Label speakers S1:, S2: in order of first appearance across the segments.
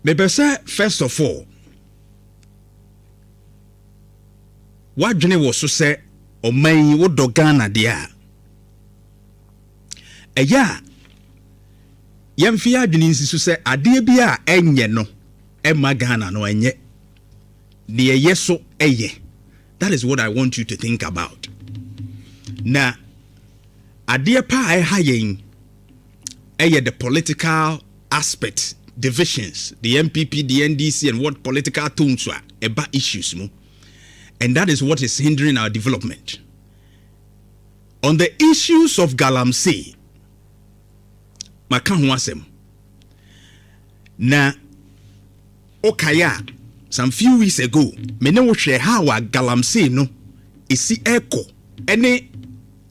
S1: Maybe say first of all, what Johnny was so say o man wo do Ghana dia. Eya yemfi adwene nsisu say ade bia enye no emma Ghana no enye de eye so eye. That is what I want you to think about. Na ade pa e ha yen eye the political aspect, divisions, the MPP, the NDC, and what political tones are about issues mo. And that is what is hindering our development. On the issues of Galamsey, maka ho asem. Na okaya some few weeks ago, me ne wo hwe how Galamsey no esi echo any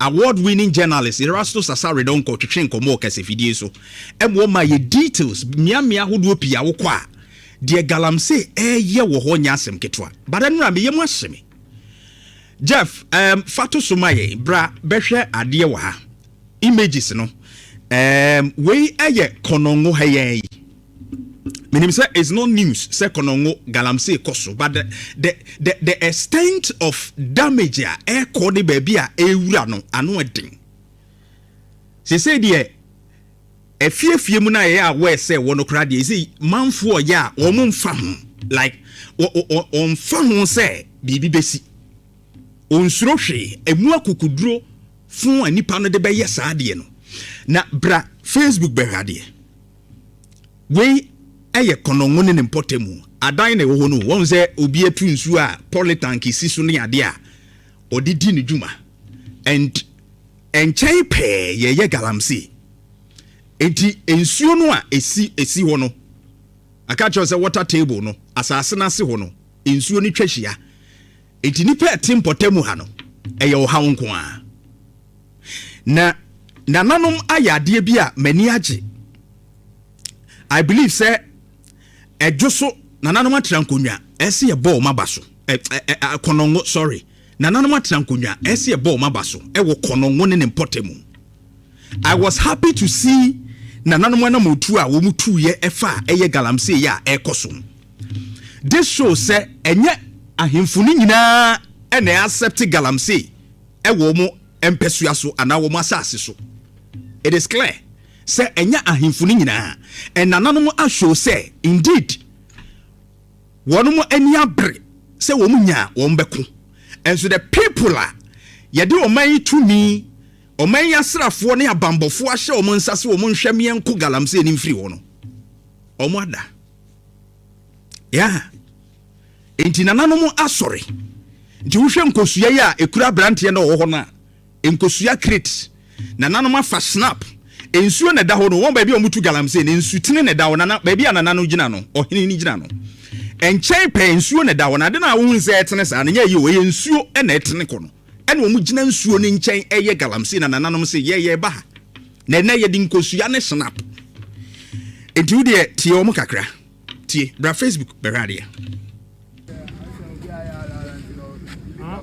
S1: award-winning journalist Erasto Sasare don ko twetwe nkomo kase fidie so emwo ma ye details miamia hodo pia wo kwa de Galamsey ye wo ho nya asem ketwa badanura me yemu aseme Jeff Fatu Sumaye bra behwe ade wo ha images no we eye konongo hayen meaning say it's no news say konongo Galamsey koso but the extent of damage a e ko de baby a ewura no ano edin se say de efiefie mu na ye a we say wono kra de say manfo ya wo mo mfa ho like on fa ho say bibi besi onsuro hwe emu akukuduro fun anipa no de be ye saade no na bra Facebook be hade we eye konongo ne mpotemu adan na wo no won se obi atu nsu a politank sisu ne ade a odidi ne djuma and enchai pe ye Galamsey enti ensuo no a esi ho no aka cho se water table no asase na se ho no ensuo ni twahia enti ni pe timpotemu ha no eye wo ha nko a na nanom ayade bi a mani age I believe say ejoso nananom atrankonwa ese ye ball mabaso konongo sorry nananom atrankonwa ese ye ball mabaso wo konongo ne mpotemu. I was happy to see nananom na motu a wo mutu ye efa eye Galamsey ya ekosom. This shows say enye ahemfuni nyina ene accept Galamsey wo mo empesua so ana wo masase so. It is clear say enya ahemfuni nyina and nananom a show say indeed wonom ani abre say wo munya wo mbeko and so the people are yede oman tumi oman yasrafo ne abambofo ahye wo nsase wo nhwame enko Galamsey ni mfiri wo no omo ada yeah enti nananom asori nti wo hwe nkosua ya ekura brante na wo ho na nkosua crate nananom afa snap ensuo na da ho no won ba bi omutu Galamsey ne nsutene na da ho na ba bi anana no gina no ohene ni gina no enchen pe ensuo na da ho na de na wo nse etene sa na nya yi wo ensuo na etene ko no ene wo mu gina nsuo ne nchen eye Galamsey na nananom se ye ba na na ye di nkosua ne snap edu de tie o mu kakra tie bra Facebook be radio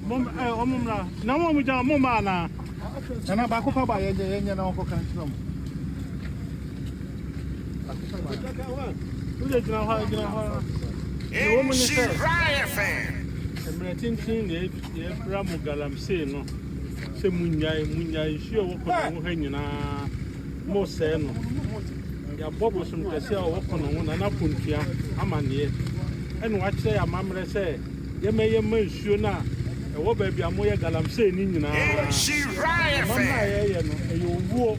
S2: mom omumra na mo mu ja mo ma na ba ko fa ba ye na ko kan trom Nhyira fan. Emretintin ye bra mu Galamsey no. Se munyai hwe wo ko no ha nyina mo se no. Ya bobo sum kase a wo ko no na pontua amane. Enu wa kire ya mamre se ye meye mansuo na e wo ba bia mo ye Galamsey ni nyina. Nhyira fan. Ye no e yo wuo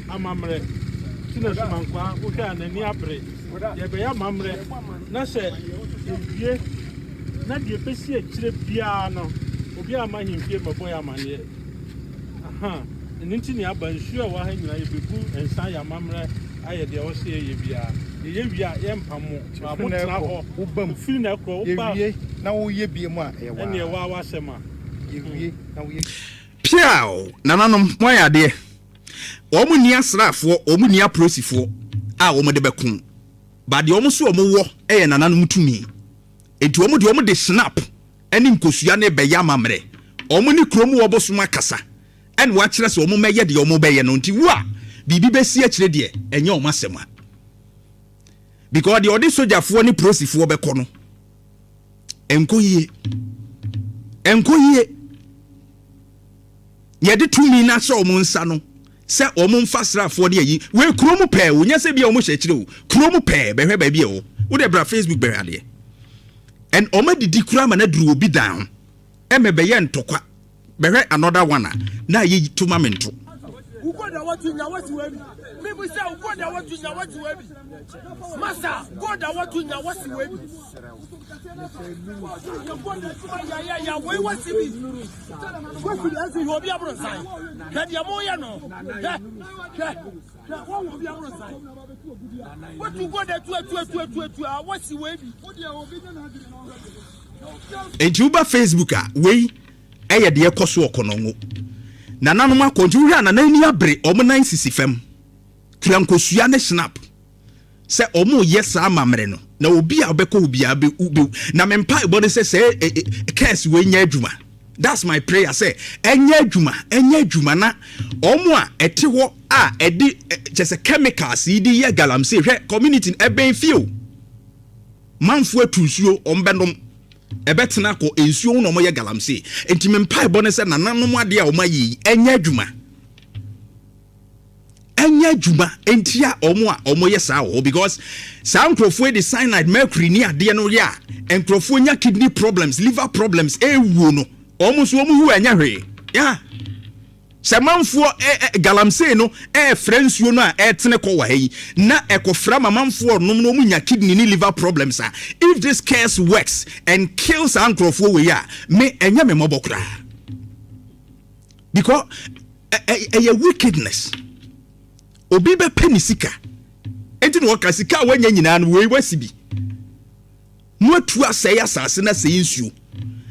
S2: amamre. Tina sumankwa wo hwa anani abre. Ye be ya mamre na se ewie na de pesi a kire bia no obi ama himfie mabo ya mane aha nti ni abansu a wa ha nyina ye bebu ensan ya mamre aye de wo se ye bia ye wia ye mpamo ma mo tna ho wo bam firi na kro wo ba ye na wo ye bia mu a ye wa ene wa wa sema ye wie na wo ye
S1: piao nananom mo ya de wo mu ni asrafo wo mu ni aprosifo a wo mo de bekun ba de omo so omo wo eye nananom tumi enti omo de snap eni nkosua ne be ya mamre omo ni kromu wo bosoma kasa eni wa kire se omo meye de omo be ye no nti wo a bibi be si a kire de enye omo asema because the odi soldier for ni prosifo beko no enko yie yede tumi na sha omo nsa no se omo mfa srafo de yi we kromu pe wo nya se bia omo hye kire wo kromu pe behwe ba bia wo wo de bra Facebook behwe ade and omo didi kura ma na duru obi down emebe ye ntokwa behwe another one na ye tuma mento
S3: ugoda watu nya watu webi mimi say ugoda watu nya watu webi master ugoda watu nya watu webi ugoda tuma ya we wasi bi wasi asi ho bi abro sai kadi amoya no wo wo bi abro sai watu ugoda tu wasi webi
S1: Ejuba Facebook we eye de ekoso okonongo na nanom akonju hwa na nani abre omo nan sisi fam krankosua ne snap se omo yesa amamre no na obi a obeko obi a be na mempa ibode se curse we nya adwuma. That's my prayer say enya adwuma na omo a ete ho a edi just chemicals idi ye Galamsey hwe community eben feel manfo atusuo ombenom ebetena ko ensuo no mo ye Galamsey enti mempa ibone se nananom ade a omayi enya adwuma entia omo ye saa ho because some crofo the cyanide mercury ni ade no ya encrofo nya kidney problems liver problems ewu no omo so omo hu anya hwe ya semanfo Galamsey no fransuo no a etene ko wa yi na ekofra mamanfo nom no munya kidney ni liver problems if this curse works and kills ankrofo we ya me enya me mobokra because a wickedness obi be penisika enti no ka sika wanya nyina no we wasibi mo atu asaya asase na sey nsuo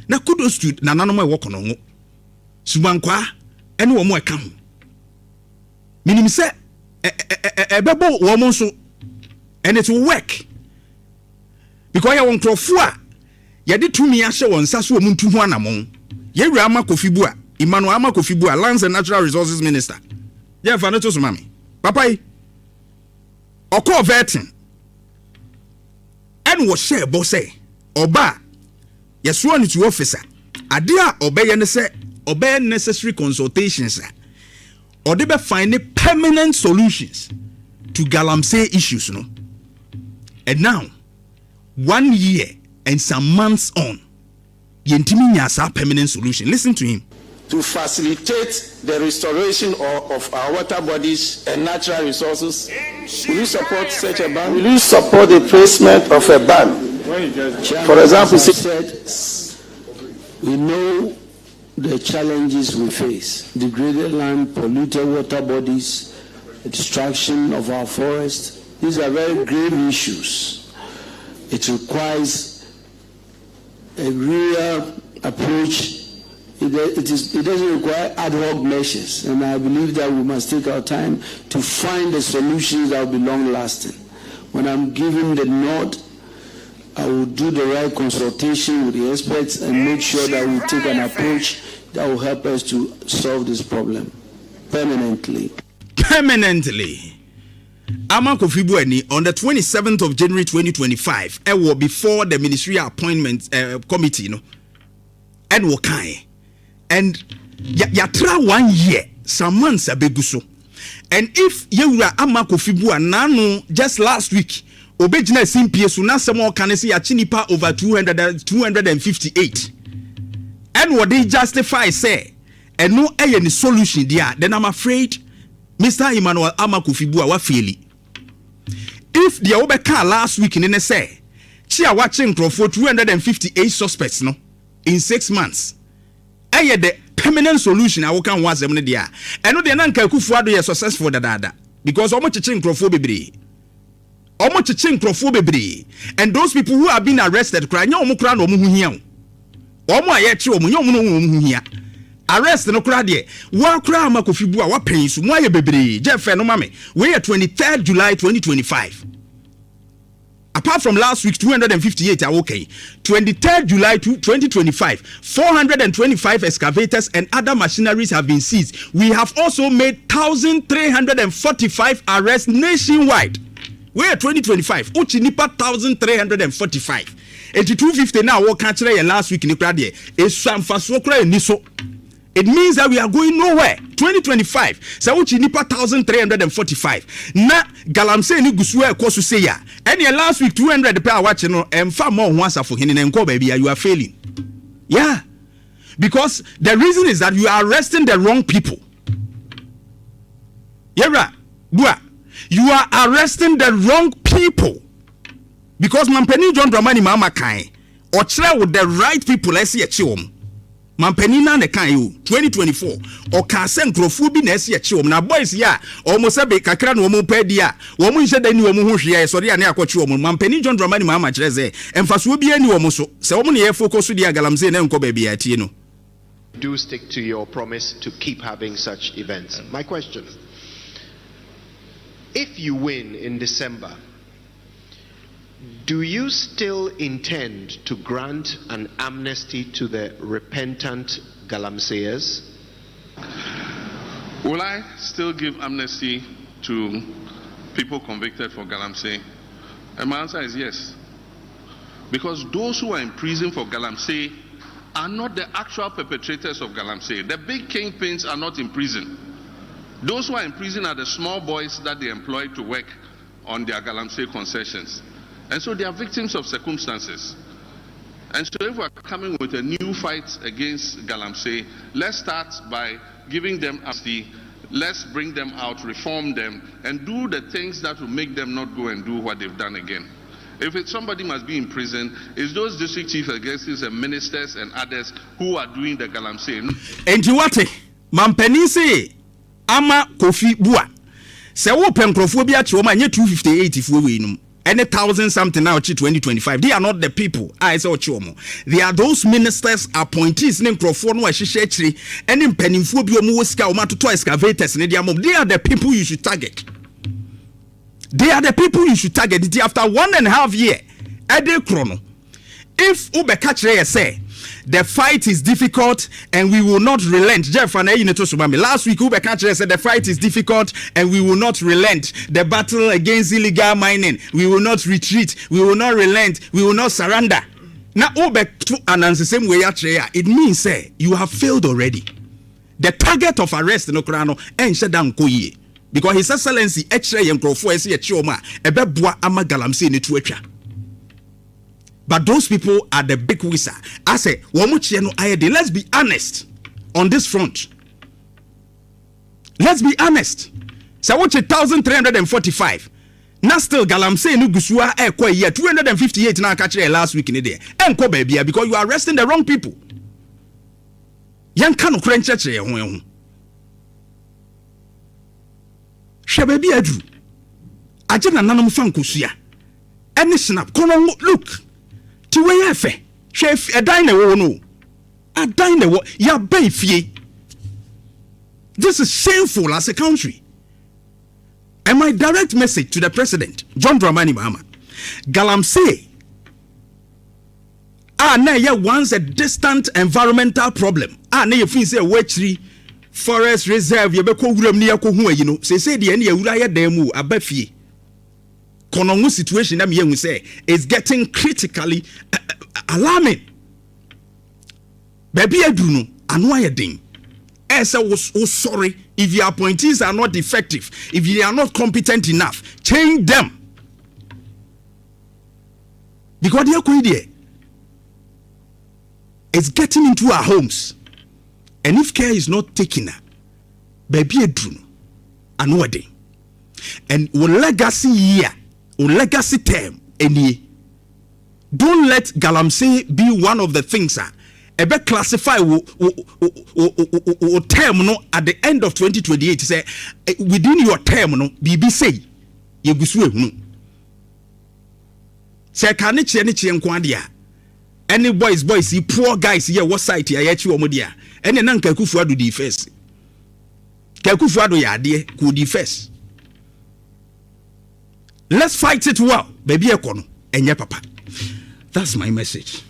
S1: na kudos to nananom e wokono ngo subankwa ene wo mo eka ho minim se ebebo wo mo so and it will work because ya won krofo a ye de tumi ahye won saso wo muntu ho anamon ye wura Armah-Buah Emmanuel Armah-Buah Lands and Natural Resources Minister ye fa no to so mami papa yi okọ vetin en wo share bo say oba ye so on to officer ade a obeye ne se obey necessary consultations or they be find permanent solutions to Galamsey issues no. And now 1 year and some months on yentimi nyasa permanent solution. Listen to him.
S4: To facilitate the restoration of our water bodies and natural resources, will you support such a ban? Will you support the placement of a ban? For example, said we know the challenges we face: degraded land, polluted water bodies, the destruction of our forests. These are very grave issues. It requires a real approach. It doesn't require ad hoc measures, and I believe that we must take our time to find the solutions that will be long-lasting. When I'm giving the nod, I will do the right consultation with the experts and make sure that we take an approach that will help us to solve this problem permanently.
S1: Armah-Buah on the 27th of January 2025, before the ministerial appointment committee, and Wokai. And yatra 1 year, some months abeguso. And if you were Armah-Buah nano just last week, Obejina simpies na some can see a chinipa over 258. And what they justify say, and no any solution there, then I'm afraid Mr. Emmanuel Armah-Buah wa faili. If the Obeka last week in say, Chia watching for 258 suspects no in 6 months. The permanent solution I can was them there. And no the nanka kufuado ye successful dada because omo chichin krofo bebre. Omo chichin krofo bebre. And those people who have been arrested cry nya omo kra no omo hu hia. Omo aye chi omo nya omo no omo hu hia. Arrest no kra de. Wa kra Armah-Buah wa pen su mo aye bebre. Je fe no mame. We 23rd July 2025. Apart from last week 258 are okay. 23rd July 2025, 425 excavators and other machineries have been seized. We have also made 1,345 arrests nationwide. Where 2025, uchi nipa 1,345. 250 now what catch last week in the crowd is Sanfasokra and Niso. It means that we are going nowhere. 2025, so uchi nipa 1,345. Na Galamsey ni gusua kosu say ya. And last week 200 per watching and far more once for him and baby you are failing. Yeah. Because the reason is that you are arresting the wrong people. Nhyira, Buah, you are arresting the wrong people. Because Mampeni John Dramani Mama Kai, or try with the right people, let's see a chiom. Mampeni na ne kan you 2024 or Kasen Grofubi Nessi a chiom. Now, boys, ya almost a big kakran woman pedia. Woman said they knew a woman here, so they are near Cochum. Mampeni John Dramani Mama Jeze, and Fasubi and Womoso. So many air focus with the Galamsey and Uncle Baby at you know.
S5: Do stick to your promise to keep having such events. My question: if you win in December, do you still intend to grant an amnesty to the repentant Galamseyers?
S6: Will I still give amnesty to people convicted for Galamsey? And my answer is yes. Because those who are in prison for Galamsey are not the actual perpetrators of Galamsey. The big kingpins are not in prison. Those who are in prison are the small boys that they employ to work on their Galamsey concessions. And so they are victims of circumstances. And so if we are coming with a new fight against Galamsey, let's start by giving them amnesty. Let's bring them out, reform them, and do the things that will make them not go and do what they've done again. If somebody must be in prison, it's those district chief executives and ministers and others who are doing the Galamsey.
S1: And you what? Mampeni say, Armah-Buah. Se wo penkrofobia choma nye 258 if we win. Any 1,000 something now 2025. They are not the people. I say chomo. They are those ministers, appointees, and any pennyphobia muska or to excavators. They are the people you should target. They are the people you should target. After 1.5 years, Ede Chrono. If Ubekachre say the fight is difficult and we will not relent. Jeff and last week Ubekachre said the fight is difficult and we will not relent. The battle against illegal mining, we will not retreat, we will not relent, we will not surrender. Now Ubek to announce the same way it means say you have failed already. The target of arrest no krano and shut down koye. Because His Excellency H.R. Yankofo esi echioma ebeboa ama Galamsey ne tuatwa. But those people are the big wizard. I say, let's be honest on this front. Let's be honest. So watch 1,345. Now still Galamsey no gusua ekwa year 258 now catch last week in the day. Enko baby because you are arresting the wrong people. Yan kanu krenche che ho. Shebebi adu. Aje na nanom fa nkosua. Any snap kono look. Tiwe yafe. Chef a dine no. A dine ya bay fie. This is shameful as a country. And my direct message to the president, John Dramani Mahama, Galamsey na ya once a distant environmental problem. Na you feel say wetri forest reserve ye beko wuram ni yakohu ayi no. Say the ene awura ya dan mu abafie. Konongu situation that me say is getting critically alarming. Baby adunu anu ayedin. Esa was sorry if your appointees are not effective, if they are not competent enough, change them. Because they are going there. It's getting into our homes. And if care is not taken, baby adunu anu ayedin. And our legacy year, our legacy term, any. Don't let Galamsey be one of the things ebe classify term no at the end of 2028 say within your term no bibi say yegusu ehunu say kan ne che nko ade a any boys poor guys here what site ya yachi omo dia ene na nka kufu ado di first ka kufu ado ya ade ku di first. Let's fight it well baby ekono enye papa. That's my message.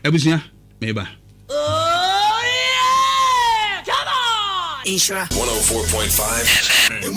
S1: Ebusia meba.
S3: Oh yeah! Come on!
S7: Nhyira 104.5 FM.